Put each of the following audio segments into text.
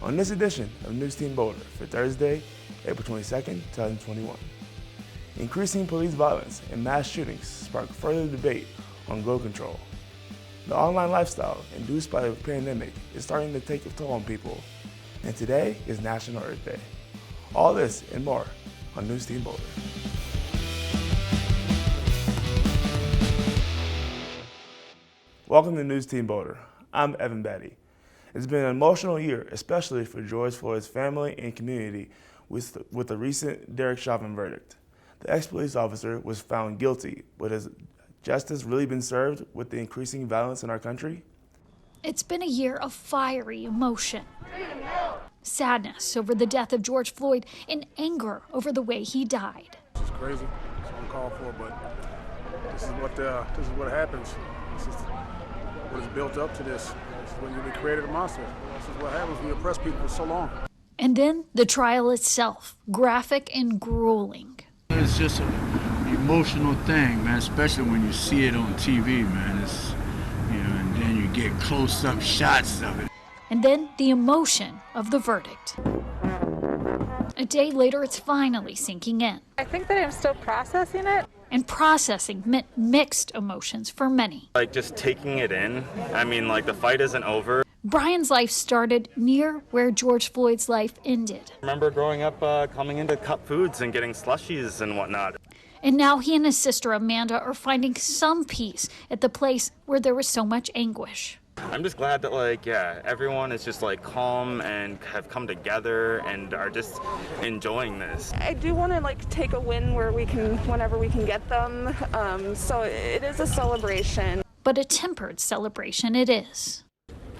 On this edition of NewsTeam Boulder for Thursday, April 22nd, 2021. Increasing police violence and mass shootings spark further debate on gun control. The online lifestyle induced by the pandemic is starting to take a toll on people, and today is National Earth Day. All this and more on NewsTeam Boulder. Welcome to NewsTeam Boulder. I'm Evan Batty. It's been an emotional year, especially for George Floyd's family and community with the recent Derek Chauvin verdict. The ex-police officer was found guilty, but has justice really been served with the increasing violence in our country? It's been a year of fiery emotion. Sadness over the death of George Floyd and anger over the way he died. This is crazy. It's uncalled for, but this is what happens. This is what is built up to this. This is when you created a monster. This is what happens when you oppress people for so long. And then the trial itself, graphic and grueling. It's just an emotional thing, man, especially when you see it on TV, man. It's, and then you get close-up shots of it. And then the emotion of the verdict. A day later, it's finally sinking in. I think that I'm still processing it. And processing meant mixed emotions for many. Just taking it in. The fight isn't over. Brian's life started near where George Floyd's life ended. I remember growing up coming into Cup Foods and getting slushies and whatnot. And now he and his sister Amanda are finding some peace at the place where there was so much anguish. I'm just glad that everyone is just calm and have come together and are just enjoying this. I do want to take a win whenever we can get them. So it is a celebration. But a tempered celebration it is.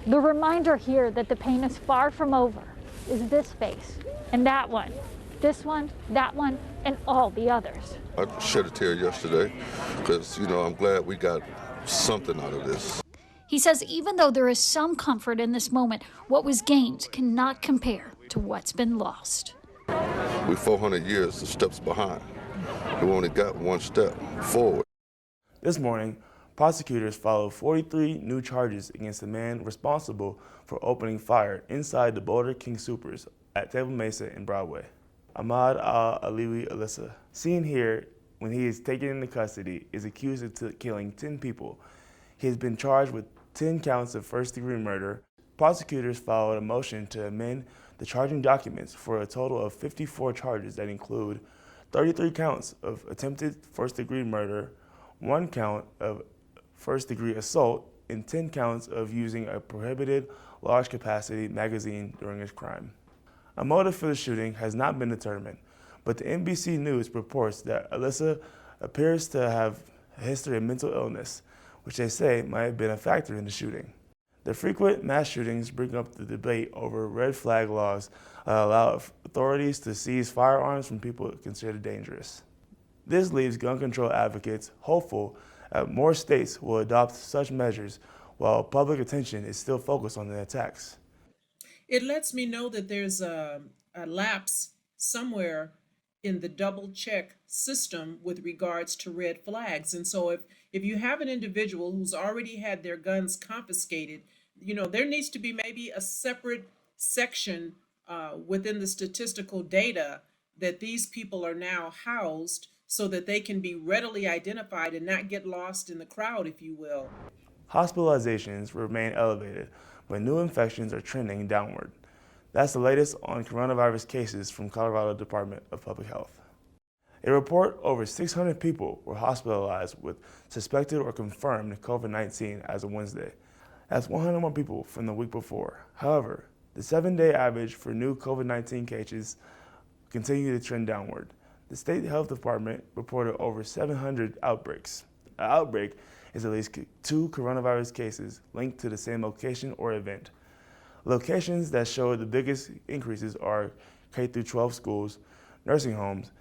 The reminder here that the pain is far from over is this face and that one, this one, that one, and all the others. I shed a tear yesterday because, I'm glad we got something out of this. He says even though there is some comfort in this moment, what was gained cannot compare to what's been lost. We're 400 years of steps behind. We only got one step forward. This morning, prosecutors filed 43 new charges against the man responsible for opening fire inside the Boulder King Supers at Table Mesa and Broadway. Ahmad Al-Aliwi Alyssa, seen here when he is taken into custody, is accused of killing 10 people. He has been charged with 10 counts of first-degree murder. Prosecutors filed a motion to amend the charging documents for a total of 54 charges that include 33 counts of attempted first-degree murder, 1 count of first-degree assault, and 10 counts of using a prohibited large-capacity magazine during his crime. A motive for the shooting has not been determined, but the NBC News reports that Alyssa appears to have a history of mental illness, which they say might have been a factor in the shooting. The frequent mass shootings bring up the debate over red flag laws that allow authorities to seize firearms from people considered dangerous. This leaves gun control advocates hopeful that more states will adopt such measures while public attention is still focused on the attacks. It lets me know that there's a lapse somewhere in the double check system with regards to red flags. And so if you have an individual who's already had their guns confiscated, there needs to be maybe a separate section within the statistical data that these people are now housed so that they can be readily identified and not get lost in the crowd, if you will. Hospitalizations remain elevated, but new infections are trending downward. That's the latest on coronavirus cases from Colorado Department of Public Health. A report over 600 people were hospitalized with suspected or confirmed COVID-19 as of Wednesday. That's 100 more people from the week before. However, the 7-day average for new COVID-19 cases continue to trend downward. The state health department reported over 700 outbreaks. An outbreak is at least 2 coronavirus cases linked to the same location or event. Locations that show the biggest increases are K-12 schools, nursing homes,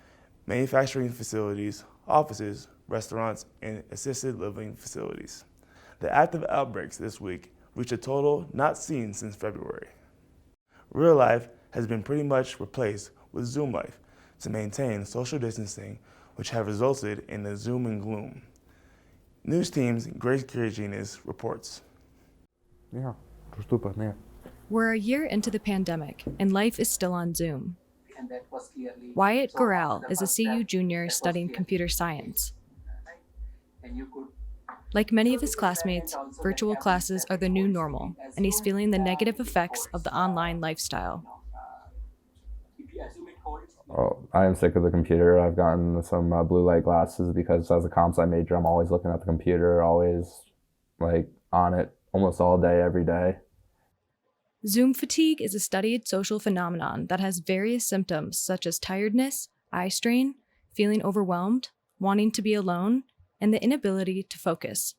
manufacturing facilities, offices, restaurants, and assisted living facilities. The active outbreaks this week reached a total not seen since February. Real life has been pretty much replaced with Zoom life to maintain social distancing, which have resulted in the Zoom and gloom. NewsTeam's Grace Kiriginis reports. Yeah, приступа, не. We're a year into the pandemic, and life is still on Zoom. Wyatt Goral is a CU junior studying computer science. Like many of his classmates, virtual classes are the new normal, and he's feeling the negative effects of the online lifestyle. Oh, I am sick of the computer. I've gotten some blue light glasses because as a comp sci major, I'm always looking at the computer, always on it almost all day, every day. Zoom fatigue is a studied social phenomenon that has various symptoms such as tiredness, eye strain, feeling overwhelmed, wanting to be alone, and the inability to focus.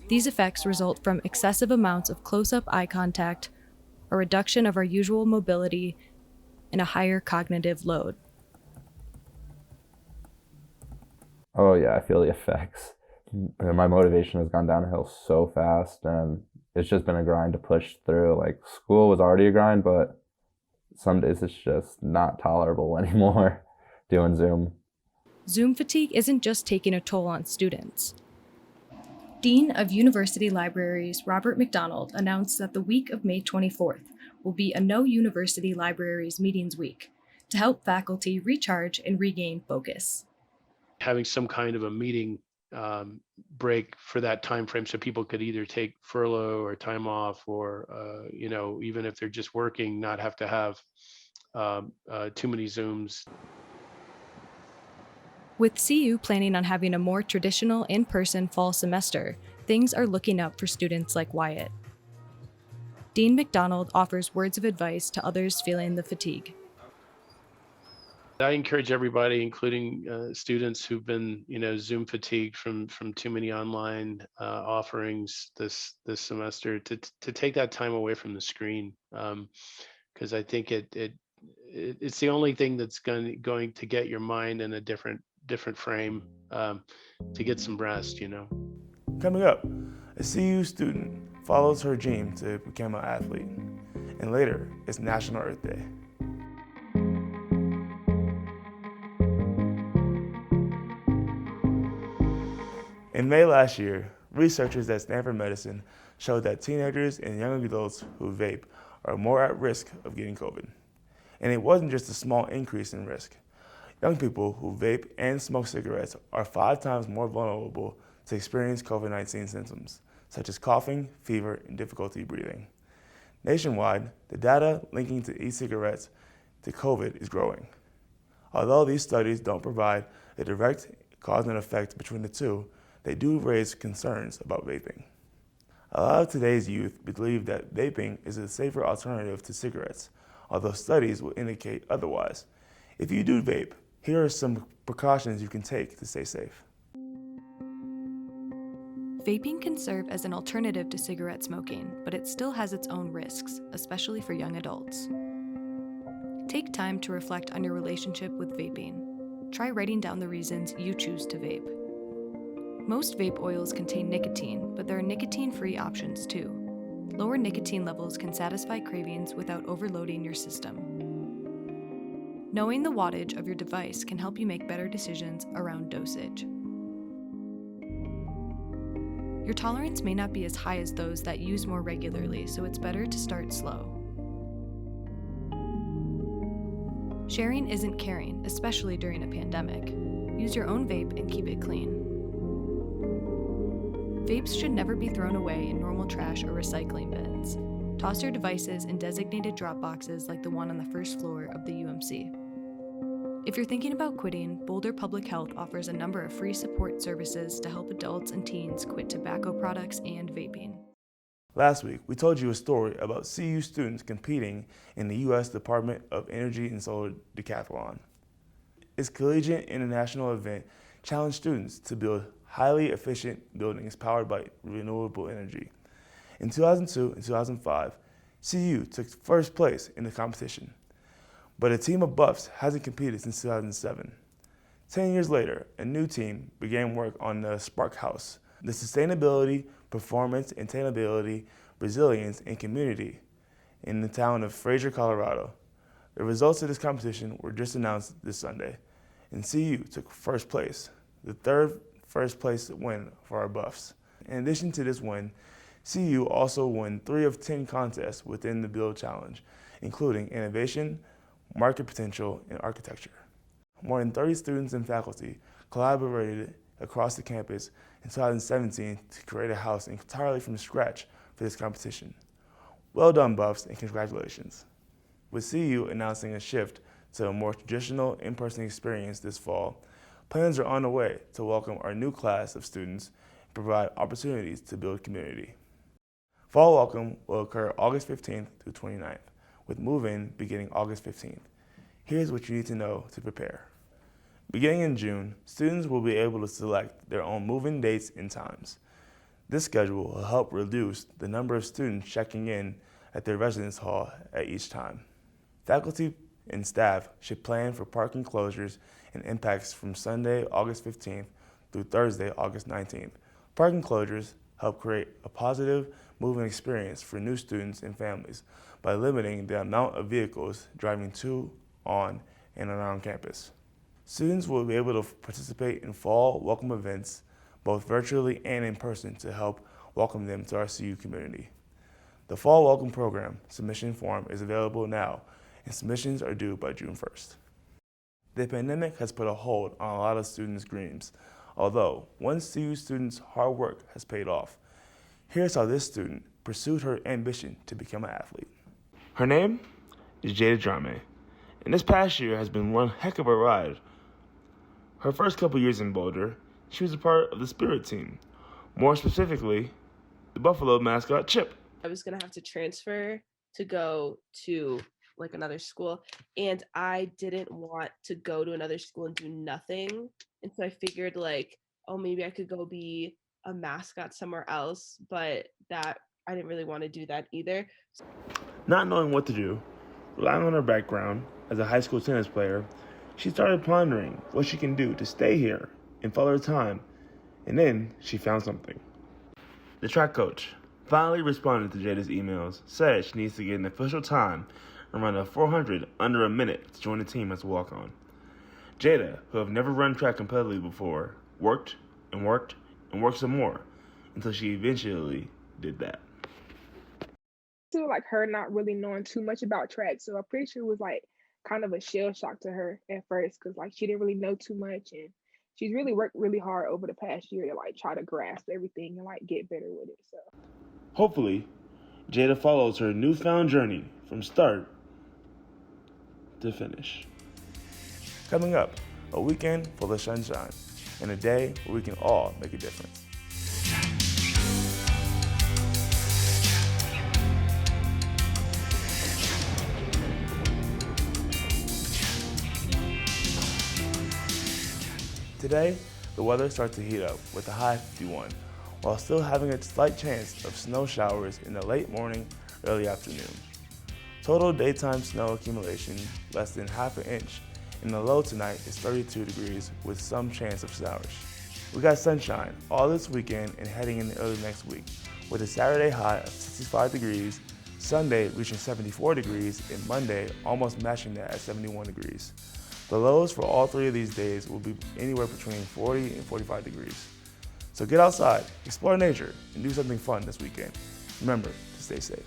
These effects result from excessive amounts of close-up eye contact, a reduction of our usual mobility, and a higher cognitive load. Oh yeah, I feel the effects. My motivation has gone downhill so fast, and it's just been a grind to push through. School was already a grind, but some days it's just not tolerable anymore doing Zoom. Zoom fatigue isn't just taking a toll on students. Dean of University Libraries Robert McDonald announced that the week of May 24th will be a No University Libraries Meetings Week to help faculty recharge and regain focus. Having some kind of a meeting break for that time frame so people could either take furlough or time off or even if they're just working, not have to have too many Zooms. With CU planning on having a more traditional in-person fall semester, things are looking up for students like Wyatt. Dean McDonald offers words of advice to others feeling the fatigue. I encourage everybody, including students who've been, Zoom fatigued from too many online offerings this semester, to take that time away from the screen, because I think it's the only thing that's going to get your mind in a different frame to get some rest. Coming up, a CU student follows her dream to become an athlete, and later it's National Earth Day. In May last year, researchers at Stanford Medicine showed that teenagers and young adults who vape are more at risk of getting COVID. And it wasn't just a small increase in risk. Young people who vape and smoke cigarettes are 5 times more vulnerable to experience COVID-19 symptoms, such as coughing, fever, and difficulty breathing. Nationwide, the data linking to e-cigarettes to COVID is growing. Although these studies don't provide a direct cause and effect between the two, they do raise concerns about vaping. A lot of today's youth believe that vaping is a safer alternative to cigarettes, although studies will indicate otherwise. If you do vape, here are some precautions you can take to stay safe. Vaping can serve as an alternative to cigarette smoking, but it still has its own risks, especially for young adults. Take time to reflect on your relationship with vaping. Try writing down the reasons you choose to vape. Most vape oils contain nicotine, but there are nicotine-free options too. Lower nicotine levels can satisfy cravings without overloading your system. Knowing the wattage of your device can help you make better decisions around dosage. Your tolerance may not be as high as those that use more regularly, so it's better to start slow. Sharing isn't caring, especially during a pandemic. Use your own vape and keep it clean. Vapes should never be thrown away in normal trash or recycling bins. Toss your devices in designated drop boxes like the one on the first floor of the UMC. If you're thinking about quitting, Boulder Public Health offers a number of free support services to help adults and teens quit tobacco products and vaping. Last week, we told you a story about CU students competing in the U.S. Department of Energy and Solar Decathlon. This collegiate international event challenged students to build highly efficient buildings powered by renewable energy. In 2002 and 2005, CU took first place in the competition, but a team of buffs hasn't competed since 2007. 10 years later, a new team began work on the Spark House, the sustainability, performance, attainability, resilience, and community in the town of Fraser, Colorado. The results of this competition were just announced this Sunday, and CU took first place, the third first place win for our buffs. In addition to this win, CU also won 3 of 10 contests within the Build Challenge, including innovation, market potential, and architecture. More than 30 students and faculty collaborated across the campus in 2017 to create a house entirely from scratch for this competition. Well done, Buffs, and congratulations. With CU announcing a shift to a more traditional in-person experience this fall, plans are on the way to welcome our new class of students and provide opportunities to build community. Fall welcome will occur August 15th through 29th, with move-in beginning August 15th. Here's what you need to know to prepare. Beginning in June, students will be able to select their own move-in dates and times. This schedule will help reduce the number of students checking in at their residence hall at each time. Faculty and staff should plan for parking closures and impacts from Sunday, August 15th through Thursday, August 19th. Parking closures help create a positive moving experience for new students and families by limiting the amount of vehicles driving to, on, and around campus. Students will be able to participate in fall welcome events, both virtually and in person, to help welcome them to our CU community. The Fall Welcome Program submission form is available now, and submissions are due by June 1st. The pandemic has put a hold on a lot of students' dreams, although one CU student's hard work has paid off. Here's how this student pursued her ambition to become an athlete. Her name is Jada Drame, and this past year has been one heck of a ride. Her first couple years in Boulder, she was a part of the Spirit team, more specifically, the Buffalo mascot Chip. I was gonna have to transfer to go to like another school, and I didn't want to go to another school and do nothing, and so I figured like, oh, maybe I could go be a mascot somewhere else, but that I didn't really want to do that either. Not knowing what to do, relying on her background as a high school tennis player, she started pondering what she can do to stay here and follow her time, and then she found something. The track coach finally responded to Jada's emails, said she needs to get an official time and run a 400 under a minute to join the team as a walk-on. Jada, who have never run track competitively before, worked and worked and worked some more until she eventually did that. To like her not really knowing too much about track, so I'm pretty sure it was like kind of a shell shock to her at first, because like she didn't really know too much, and she's really worked really hard over the past year to like try to grasp everything and like get better with it. So hopefully, Jada follows her newfound journey from start to finish. Coming up, a weekend full of sunshine and a day where we can all make a difference. Today, the weather starts to heat up with a high 51, while still having a slight chance of snow showers in the late morning, early afternoon. Total daytime snow accumulation less than half an inch, and the low tonight is 32 degrees with some chance of showers. We got sunshine all this weekend and heading into early next week, with a Saturday high of 65 degrees, Sunday reaching 74 degrees, and Monday almost matching that at 71 degrees. The lows for all 3 of these days will be anywhere between 40 and 45 degrees. So get outside, explore nature, and do something fun this weekend. Remember to stay safe.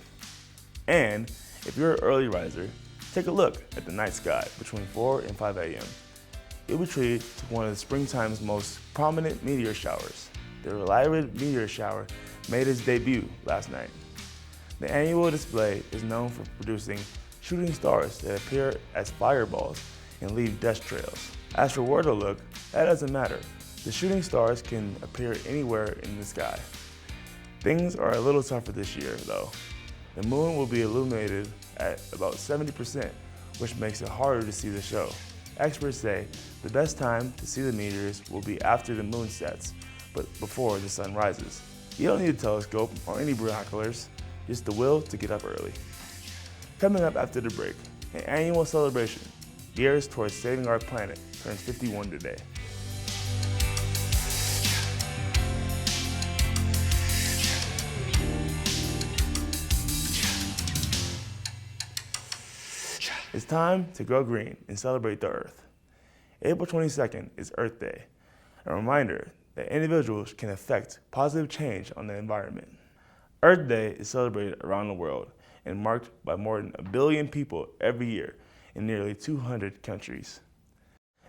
And if you're an early riser, take a look at the night sky between 4 and 5 a.m. You'll be treated to one of the springtime's most prominent meteor showers. The Lyrid meteor shower made its debut last night. The annual display is known for producing shooting stars that appear as fireballs and leave dust trails. As for where to look, that doesn't matter. The shooting stars can appear anywhere in the sky. Things are a little tougher this year, though. The moon will be illuminated at about 70%, which makes it harder to see the show. Experts say the best time to see the meteors will be after the moon sets, but before the sun rises. You don't need a telescope or any binoculars, just the will to get up early. Coming up after the break, an annual celebration gears towards saving our planet turns 51 today. It's time to grow green and celebrate the Earth. April 22nd is Earth Day, a reminder that individuals can affect positive change on the environment. Earth Day is celebrated around the world and marked by more than 1 billion people every year in nearly 200 countries.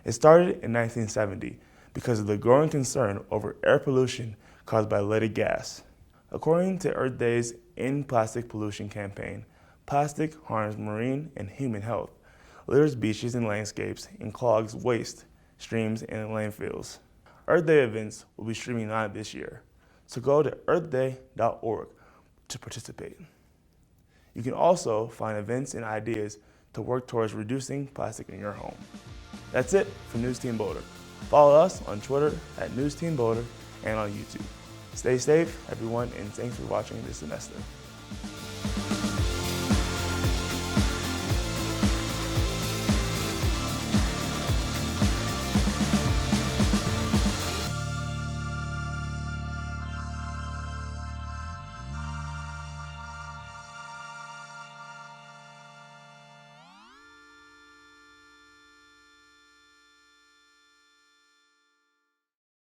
It started in 1970 because of the growing concern over air pollution caused by leaded gas. According to Earth Day's End Plastic Pollution campaign, plastic harms marine and human health, litters beaches and landscapes, and clogs waste streams and landfills. Earth Day events will be streaming live this year, so go to earthday.org to participate. You can also find events and ideas to work towards reducing plastic in your home. That's it from NewsTeam Boulder. Follow us on Twitter at NewsTeam Boulder and on YouTube. Stay safe, everyone, and thanks for watching this semester.